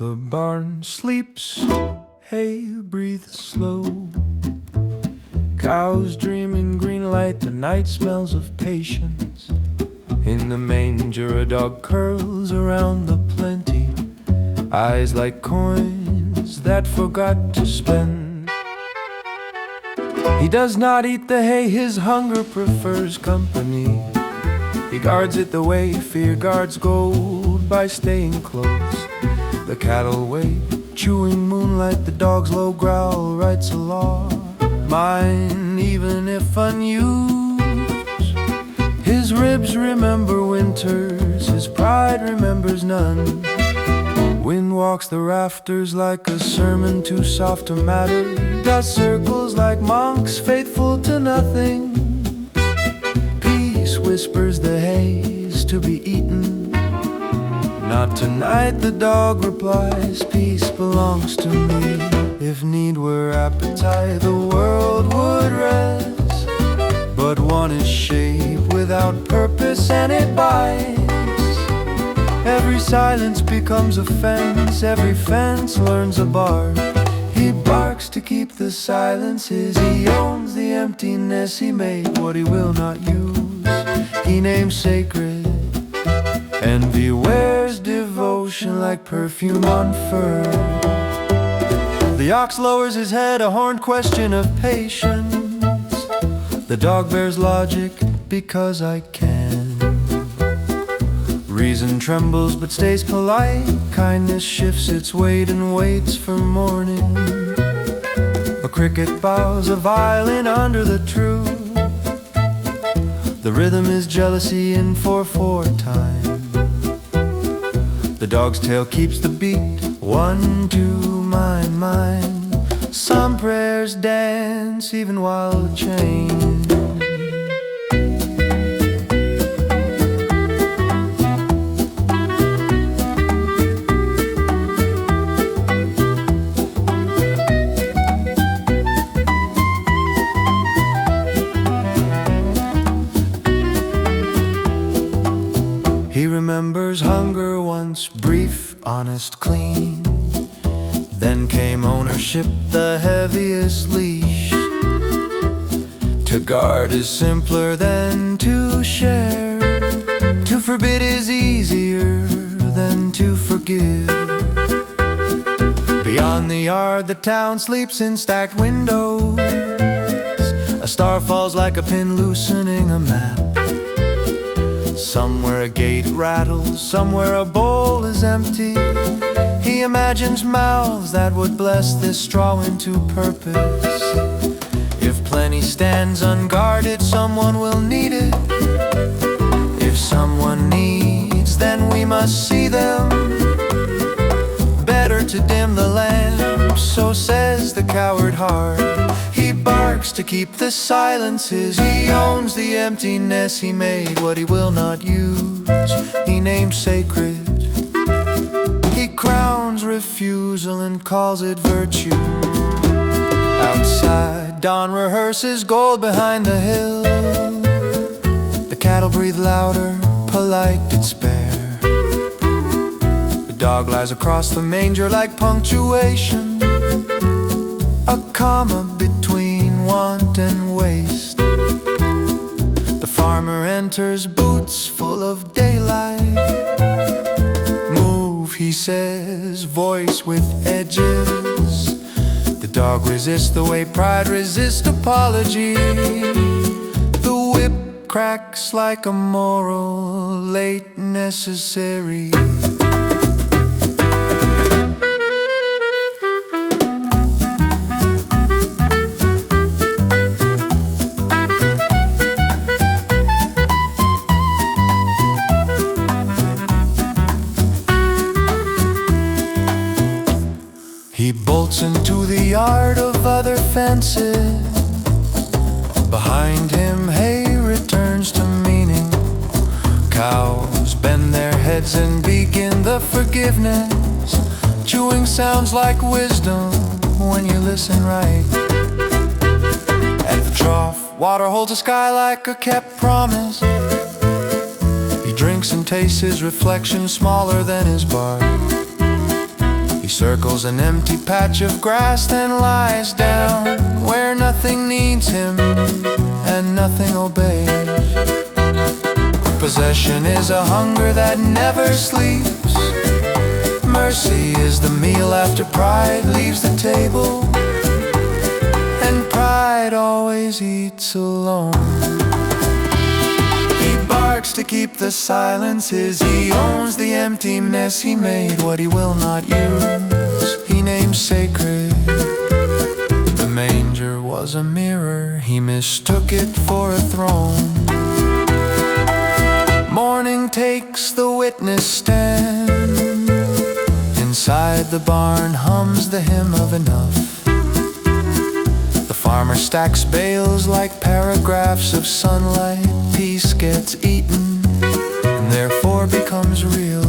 The barn sleeps, hay breathes slow. Cows dream in green light, the night smells of patience. In the manger a dog curls around the plenty, eyes like coins that forgot to spend. He does not eat the hay, his hunger prefers company. He guards it the way fear guards gold, by staying close. The cattle wait, chewing moonlight, the dog's low growl writes a law. Mine, even if unused. His ribs remember winters, his pride remembers none. Wind walks the rafters like a sermon too soft to matter. Dust circles like monks faithful to nothing. Peace whispers the haze to be eaten. Not tonight, the dog replies, peace belongs to me. If need were appetite, the world would rest. But one is shape without purpose and it bites. Every silence becomes a fence, every fence learns a bark. He barks to keep the silences, he owns the emptiness. He made what he will not use, he names sacred. Envy wears devotion like perfume on fur. The ox lowers his head, a horned question of patience. The dog bears logic because I can. Reason trembles but stays polite. Kindness shifts its weight and waits for morning. A cricket bows a violin under the truth. The rhythm is jealousy in 4/4 time. The dog's tail keeps the beat, 1, 2, mine, mine. Some prayers dance even while chained. He remembers hunger once, brief, honest, clean. Then came ownership, the heaviest leash. To guard is simpler than to share. To forbid is easier than to forgive. Beyond the yard, the town sleeps in stacked windows. A star falls like a pin loosening a map. Somewhere a gate rattles, somewhere a bowl is empty. He imagines mouths that would bless this straw into purpose. If plenty stands unguarded, someone will need it. If someone needs, then we must see them. Better to dim the lamp, so says the coward heart. He barks to keep the silences, he owns the emptiness. He made what he will not use, he named sacred. He crowns refusal and calls it virtue. Outside, dawn rehearses gold behind the hill. The cattle breathe louder, polite and spare. The dog lies across the manger like punctuation, a comma between want and waste. The farmer enters, boots full of daylight. Move, he says, voice with edges. The dog resists the way pride resists apology. The whip cracks like a moral, late necessary. He bolts into the yard of other fences. Behind him, hay returns to meaning. Cows bend their heads and begin the forgiveness. Chewing sounds like wisdom when you listen right. At the trough, water holds the sky like a kept promise. He drinks and tastes his reflection smaller than his bark. circles an empty patch of grass, then lies down where nothing needs him and nothing obeys. Possession is a hunger that never sleeps. Mercy is the meal after pride leaves the table, and pride always eats alone. He barks to keep the silences. He owns the emptiness. He made what he will not use. He names sacred. The manger was a mirror. He mistook it for a throne. Morning takes the witness stand. Inside the barn hums the hymn of enough. The farmer stacks bales like paragraphs of sunlight. Peace gets eaten and therefore becomes real.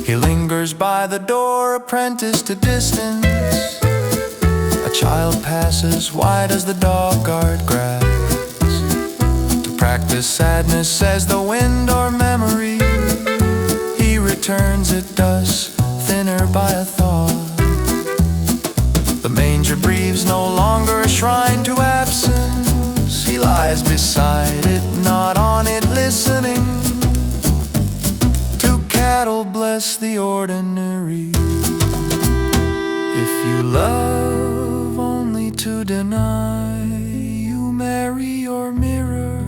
He lingers by the door, apprenticed to distance. A child passes, why does the dog guard grass? To practice sadness, says the wind or memory. He returns at dusk, thinner by a thought. The manger breathes, no longer a shrine to absence. He lies beside it, not on it, listening to cattle bless the ordinary. If you love only to deny, you marry your mirror.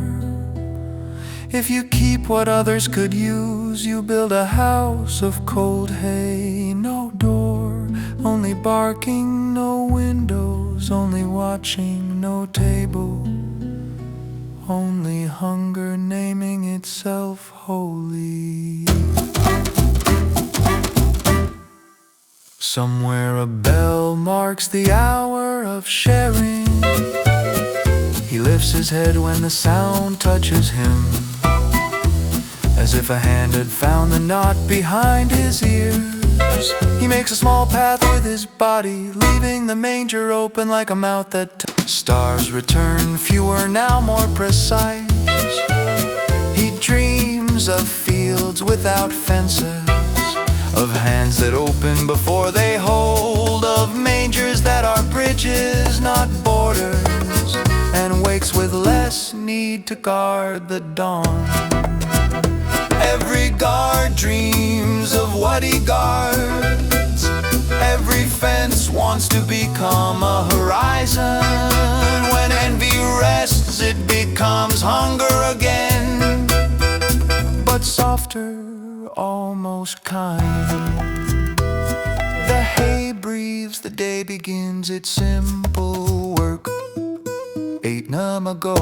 If you keep what others could use, you build a house of cold hay. No door, only barking, no windows, only watching, no table, only hunger naming itself holy. Somewhere a bell marks the hour of sharing. He lifts his head when the sound touches him, as if a hand had found the knot behind his ears. He makes a small path with his body, leaving the manger open like a mouth that stars return, fewer now, more precise. He dreams of fields without fences, of hands that open before they hold, of mangers that are bridges, not borders, and wakes with less need to guard the dawn. Every guard dreams of what he guards. Every fence wants to become a horizon. When envy rests, it becomes hunger again, but softer, almost kind. The hay breathes, the day begins its simple work. 8 num ago.